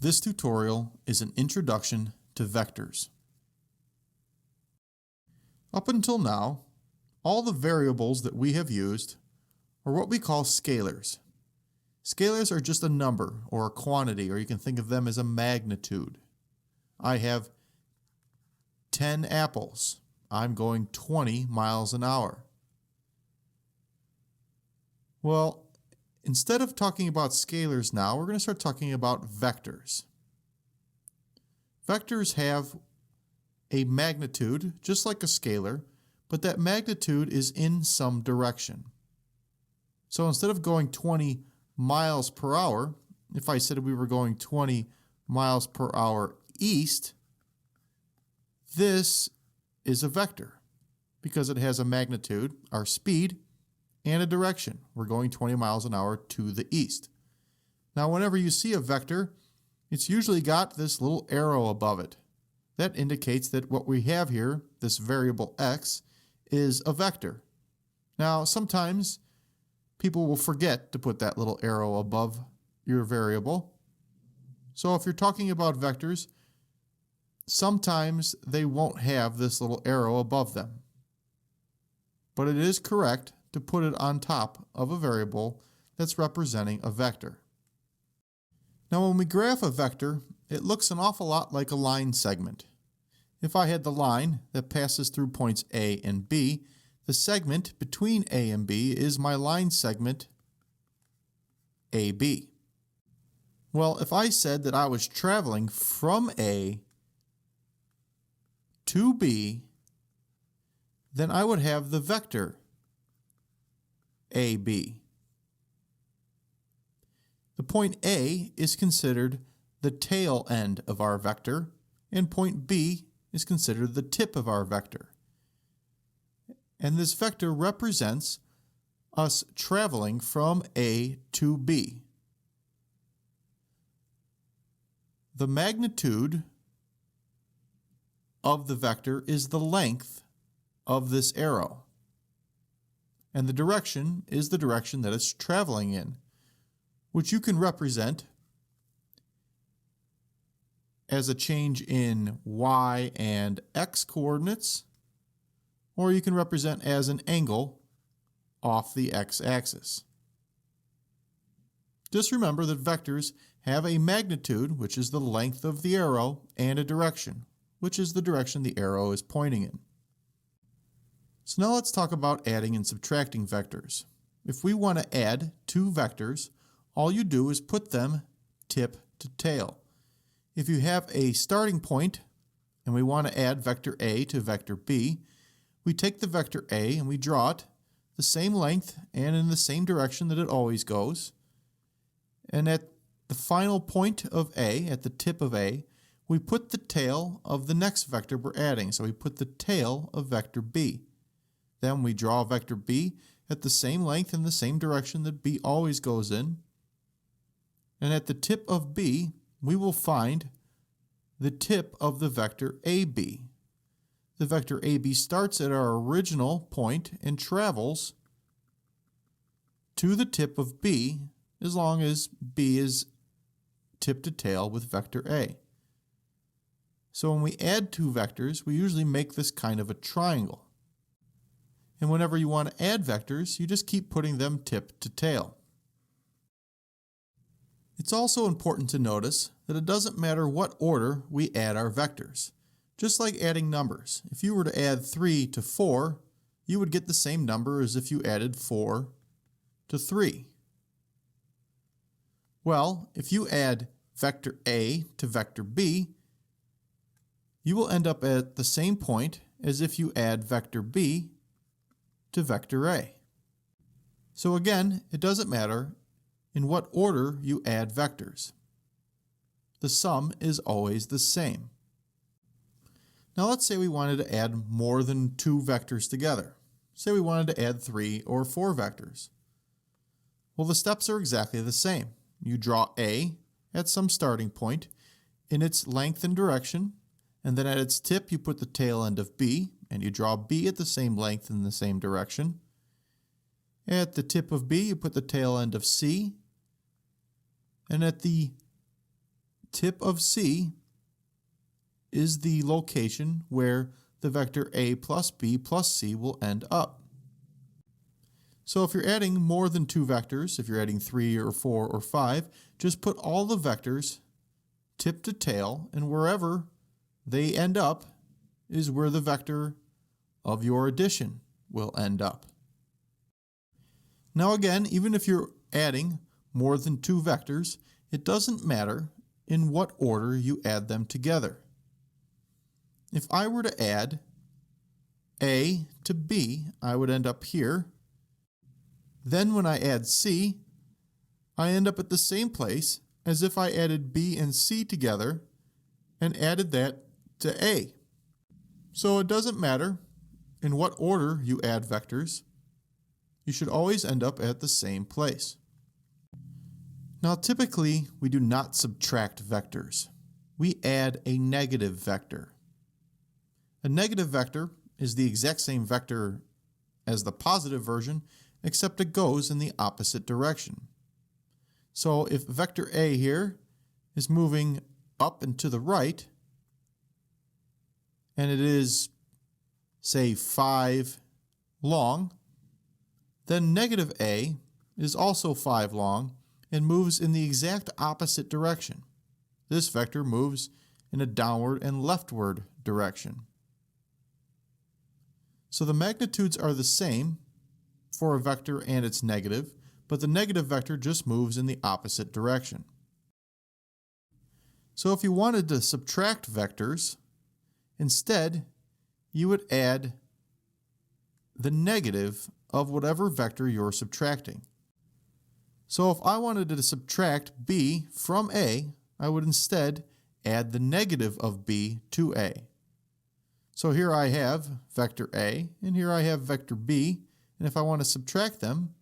This tutorial is an introduction to vectors. Up until now, all the variables that we have used are what we call scalars. Scalars are just a number or a quantity, or you can think of them as a magnitude. I have 10 apples. I'm going 20 miles an hour. Well, instead of talking about scalars now, we're going to start talking about vectors. Vectors have a magnitude, just like a scalar, but that magnitude is in some direction. So instead of going 20 miles per hour, if I said we were going 20 miles per hour east, this is a vector because it has a magnitude, our speed, and a direction. We're going 20 miles an hour to the east. Now, whenever you see a vector, it's usually got this little arrow above it. That indicates that what we have here, this variable x, is a vector. Now, sometimes people will forget to put that little arrow above your variable. So if you're talking about vectors, sometimes they won't have this little arrow above them. But it is correct to put it on top of a variable that's representing a vector. Now, when we graph a vector, it looks an awful lot like a line segment. If I had the line that passes through points A and B, the segment between A and B is my line segment AB. Well, if I said that I was traveling from A to B, then I would have the vector AB. The point A is considered the tail end of our vector, and point B is considered the tip of our vector. And this vector represents us traveling from A to B. The magnitude of the vector is the length of this arrow. And the direction is the direction that it's traveling in, which you can represent as a change in y and x coordinates, or you can represent as an angle off the x-axis. Just remember that vectors have a magnitude, which is the length of the arrow, and a direction, which is the direction the arrow is pointing in. So now let's talk about adding and subtracting vectors. If we want to add two vectors, all you do is put them tip to tail. If you have a starting point and we want to add vector A to vector B, we take the vector A and we draw it the same length and in the same direction that it always goes. And at the final point of A, at the tip of A, we put the tail of the next vector we're adding. So we put the tail of vector B. Then we draw vector B at the same length and the same direction that B always goes in. And at the tip of B, we will find the tip of the vector AB. The vector AB starts at our original point and travels to the tip of B as long as B is tip to tail with vector A. So when we add two vectors, we usually make this kind of a triangle. And whenever you want to add vectors, you just keep putting them tip to tail. It's also important to notice that it doesn't matter what order we add our vectors. Just like adding numbers. If you were to add 3 to 4, you would get the same number as if you added 4 to 3. Well, if you add vector A to vector B, you will end up at the same point as if you add vector B to vector A. So again, it doesn't matter in what order you add vectors. The sum is always the same. Now let's say we wanted to add more than two vectors together. Say we wanted to add 3 or 4 vectors. Well, the steps are exactly the same. You draw A at some starting point in its length and direction, and then at its tip you put the tail end of B, and you draw B at the same length and the same direction. At the tip of B you put the tail end of C, and at the tip of C is the location where the vector A plus B plus C will end up. So if you're adding more than two vectors, if you're adding 3 or 4 or 5, just put all the vectors tip to tail, and wherever they end up is where the vector of your addition will end up. Now again, even if you're adding more than two vectors, it doesn't matter in what order you add them together. If I were to add A to B, I would end up here. Then when I add C, I end up at the same place as if I added B and C together and added that to A. So it doesn't matter in what order you add vectors, you should always end up at the same place. Now typically we do not subtract vectors. We add a negative vector. A negative vector is the exact same vector as the positive version, except it goes in the opposite direction. So if vector A here is moving up and to the right, and it is, say, 5 long, then negative A is also 5 long and moves in the exact opposite direction. This vector moves in a downward and leftward direction. So the magnitudes are the same for a vector and its negative, but the negative vector just moves in the opposite direction. So if you wanted to subtract vectors, instead you would add the negative of whatever vector you're subtracting. So if I wanted to subtract B from A, I would instead add the negative of B to A. So here I have vector A, and here I have vector B, and if I want to subtract them,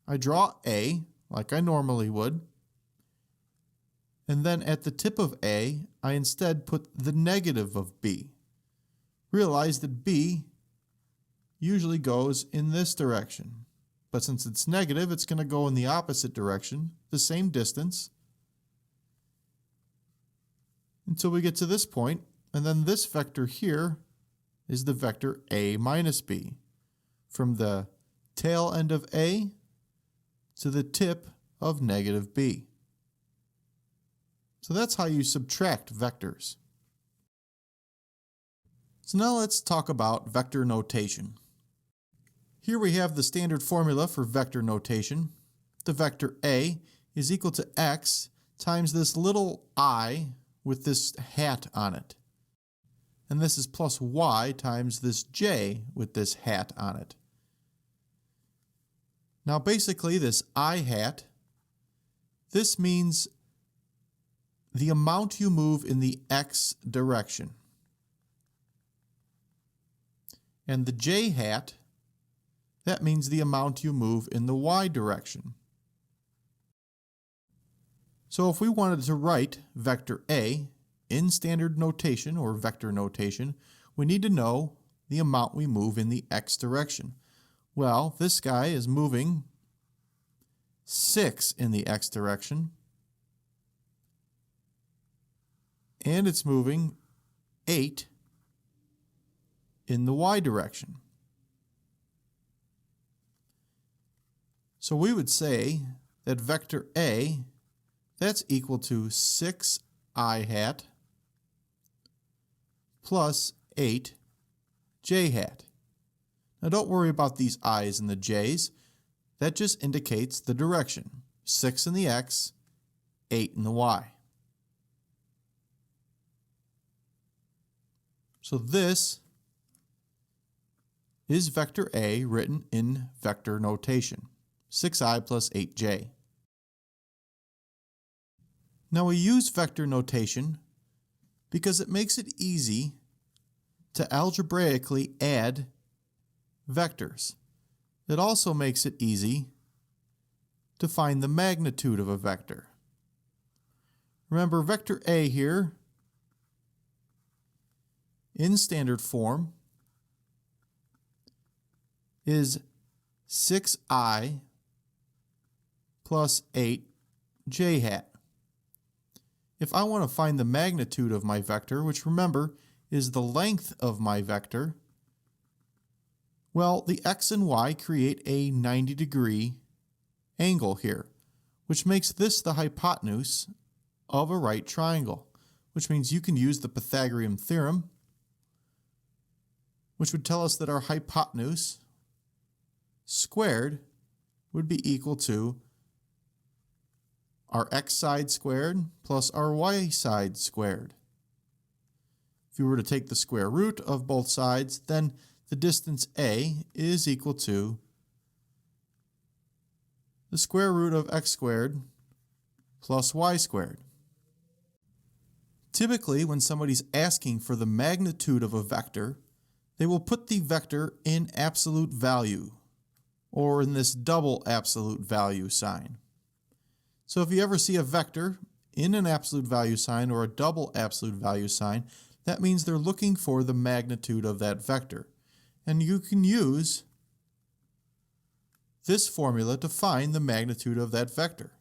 I draw A like I normally would, and then at the tip of A, I instead put the negative of B. Realize that B usually goes in this direction, but since it's negative, it's going to go in the opposite direction, the same distance, until we get to this point, and then this vector here is the vector A minus B, from the tail end of A to the tip of negative B. So that's how you subtract vectors. So now let's talk about vector notation. Here we have the standard formula for vector notation. The vector A is equal to x times this little I with this hat on it. And this is plus y times this j with this hat on it. Now basically this I hat, this means the amount you move in the x direction. And the j hat, that means the amount you move in the y direction. So if we wanted to write vector A in standard notation or vector notation, we need to know the amount we move in the x direction. Well, this guy is moving 6 in the x direction, and it's moving 8 in the y direction. So we would say that vector A, that's equal to 6I hat plus 8j hat. Now don't worry about these i's and the j's. That just indicates the direction. 6 in the x, 8 in the y. So this is vector A written in vector notation. 6i plus 8j. Now we use vector notation because it makes it easy to algebraically add vectors. It also makes it easy to find the magnitude of a vector. Remember, vector A here in standard form is 6i plus 8j hat. if I want to find the magnitude of my vector, which remember is the length of my vector, well, the x and y create a 90-degree angle here, which makes this the hypotenuse of a right triangle, which means you can use the Pythagorean theorem, which would tell us that our hypotenuse squared would be equal to our x side squared plus our y side squared. If you were to take the square root of both sides, then the distance a is equal to the square root of x squared plus y squared. Typically, when somebody's asking for the magnitude of a vector, they will put the vector in absolute value, or in this double absolute value sign. So if you ever see a vector in an absolute value sign or a double absolute value sign, that means they're looking for the magnitude of that vector. And you can use this formula to find the magnitude of that vector.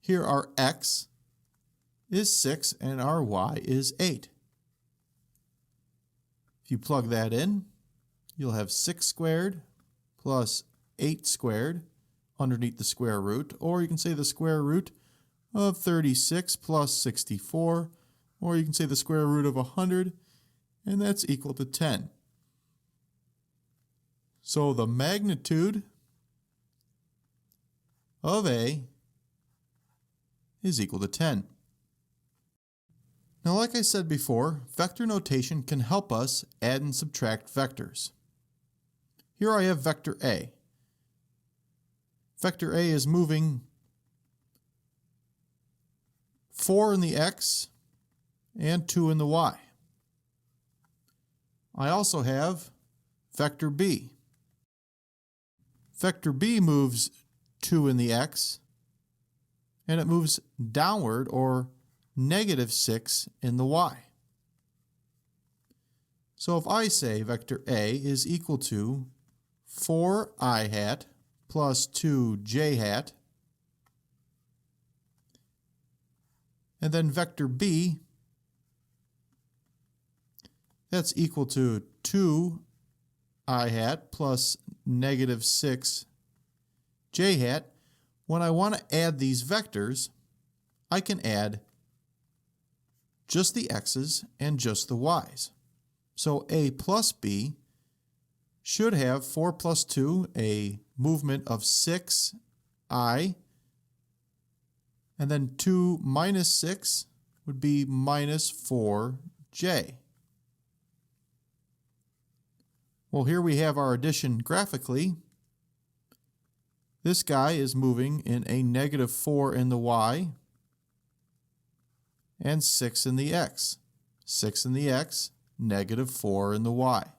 Here our x is 6 and our y is 8. If you plug that in, you'll have 6 squared plus 8 squared underneath the square root, or you can say the square root of 36 plus 64, or you can say the square root of 100, and that's equal to 10. So the magnitude of A is equal to 10. Now, like I said before, vector notation can help us add and subtract vectors. Here I have vector A. Vector A is moving 4 in the x and 2 in the y. I also have vector B. Vector B moves 2 in the x, and it moves downward, or -6 in the y. So if I say vector A is equal to 4i hat plus 2j hat, and then vector B, that's equal to 2i hat plus -6j hat. When I want to add these vectors, I can add just the x's and just the y's. So A plus B should have 4 plus 2, a movement of 6i, and then 2 minus 6 would be minus 4j. Well, here we have our addition graphically. This guy is moving in a -4 in the y and 6 in the x. 6 in the x, -4 in the y.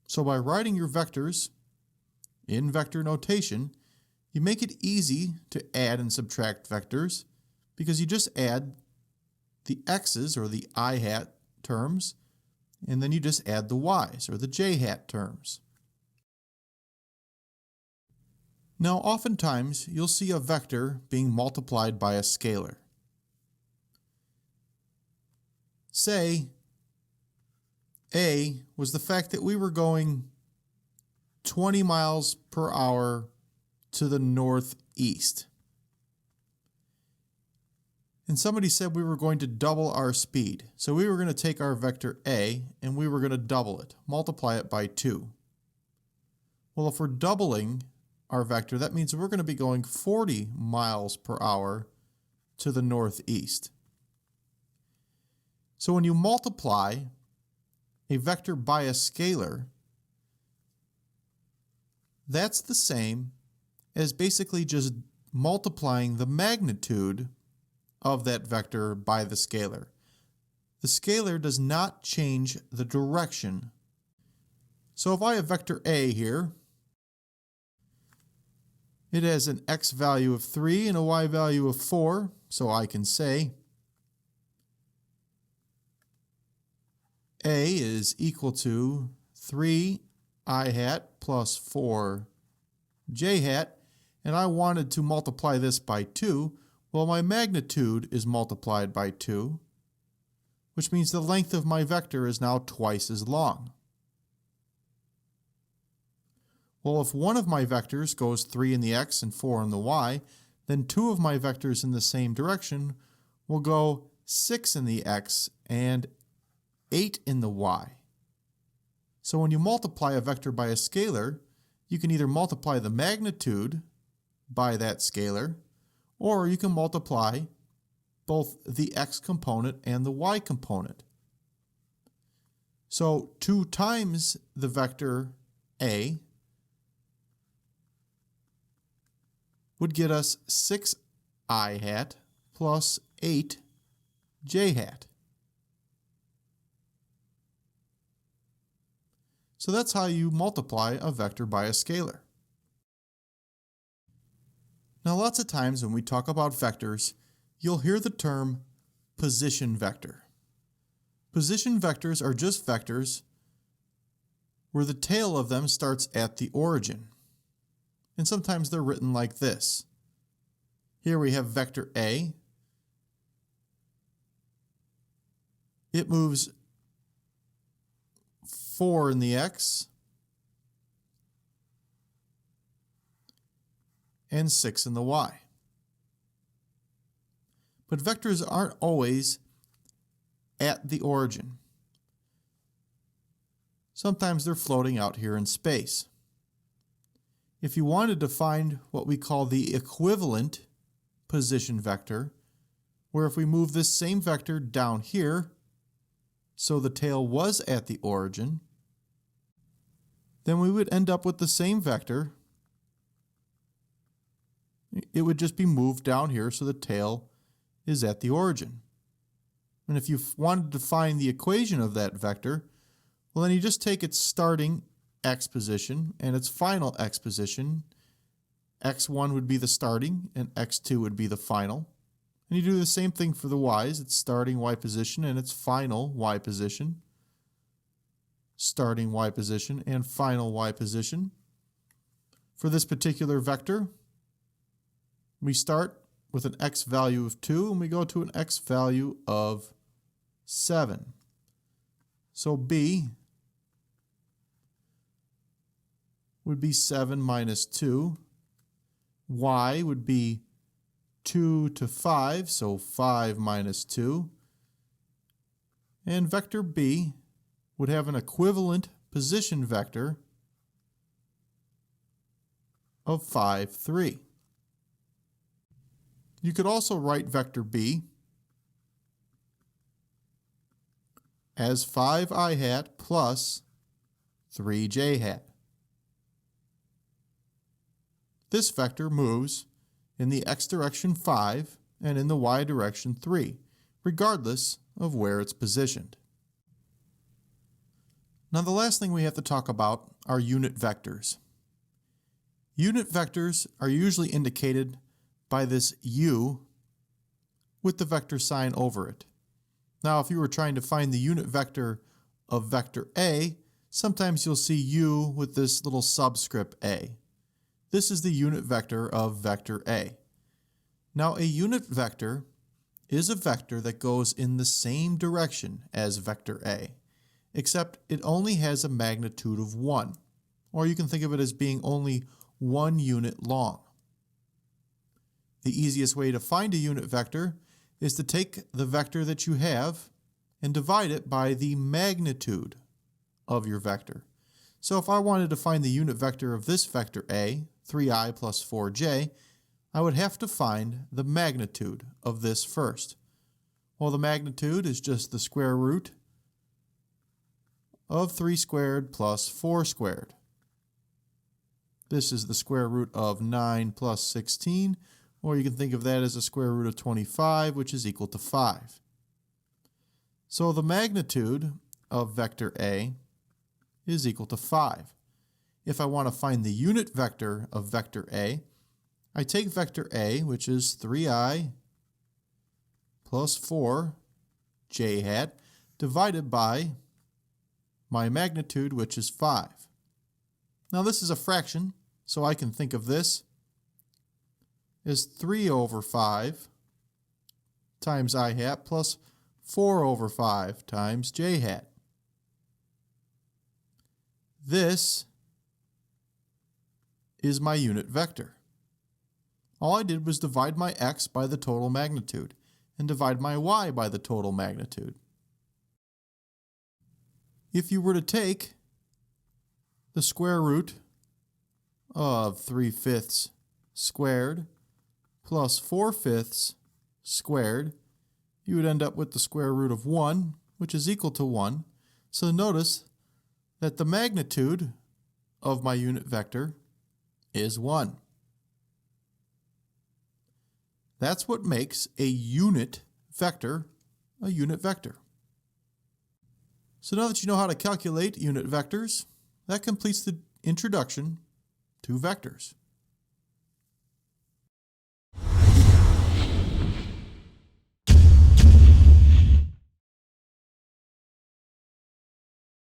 So by writing your vectors in vector notation, you make it easy to add and subtract vectors because you just add the x's, or the I hat terms, and then you just add the y's, or the j hat terms. Now, oftentimes you'll see a vector being multiplied by a scalar. Say A was the fact that we were going 20 miles per hour to the northeast. And somebody said we were going to double our speed. So we were going to take our vector A and we were going to double it, multiply it by 2. Well, if we're doubling our vector, that means we're going to be going 40 miles per hour to the northeast. So when you multiply a vector by a scalar, that's the same as basically just multiplying the magnitude of that vector by the scalar. The scalar does not change the direction. So if I have vector A here, it has an x value of 3 and a y value of 4, so I can say A is equal to 3i hat plus 4j hat, and I wanted to multiply this by 2. Well, my magnitude is multiplied by 2, which means the length of my vector is now twice as long. Well, if one of my vectors goes 3 in the x and 4 in the y, then two of my vectors in the same direction will go 6 in the x and 8 in the y. So when you multiply a vector by a scalar, you can either multiply the magnitude by that scalar, or you can multiply both the x component and the y component. So 2 times the vector a would get us 6i hat plus 8j hat. So that's how you multiply a vector by a scalar. Now lots of times when we talk about vectors, you'll hear the term position vector. Position vectors are just vectors where the tail of them starts at the origin. And sometimes they're written like this. Here we have vector A. It moves 4 in the x and 6 in the y. But vectors aren't always at the origin. Sometimes they're floating out here in space. If you wanted to find what we call the equivalent position vector, where if we move this same vector down here, so the tail was at the origin, then we would end up with the same vector. It would just be moved down here so the tail is at the origin. And if you wanted to find the equation of that vector, well, then you just take its starting x position and its final x position. x1 would be the starting and x2 would be the final. And you do the same thing for the y's, its starting y position and its final y position. Starting y position and final y position. For this particular vector, we start with an x value of 2 and we go to an x value of 7. So b would be 7 minus 2. Y would be 2 to 5, so 5 minus 2. And vector b would have an equivalent position vector of 5, 3. You could also write vector b as 5i hat plus 3j hat. This vector moves in the x direction 5 and in the y direction 3, regardless of where it's positioned. Now the last thing we have to talk about are unit vectors. Unit vectors are usually indicated by this u with the vector sign over it. Now if you were trying to find the unit vector of vector A, sometimes you'll see u with this little subscript a. This is the unit vector of vector A. Now a unit vector is a vector that goes in the same direction as vector A, except it only has a magnitude of 1, or you can think of it as being only 1 unit long. The easiest way to find a unit vector is to take the vector that you have and divide it by the magnitude of your vector. So if I wanted to find the unit vector of this vector A, 3i plus 4j, I would have to find the magnitude of this first. Well, the magnitude is just the square root of 3 squared plus 4 squared. This is the square root of 9 plus 16, or you can think of that as the square root of 25, which is equal to 5. So the magnitude of vector A is equal to 5. If I want to find the unit vector of vector A, I take vector A, which is 3i plus 4j hat, divided by my magnitude, which is 5. Now this is a fraction, so I can think of this as 3 over 5 times I hat plus 4 over 5 times j hat. This is my unit vector. All I did was divide my x by the total magnitude and divide my y by the total magnitude. If you were to take the square root of 3/5 squared plus 4/5 squared, you would end up with the square root of 1, which is equal to 1. So notice that the magnitude of my unit vector is 1. That's what makes a unit vector a unit vector. So now that you know how to calculate unit vectors, that completes the introduction to vectors.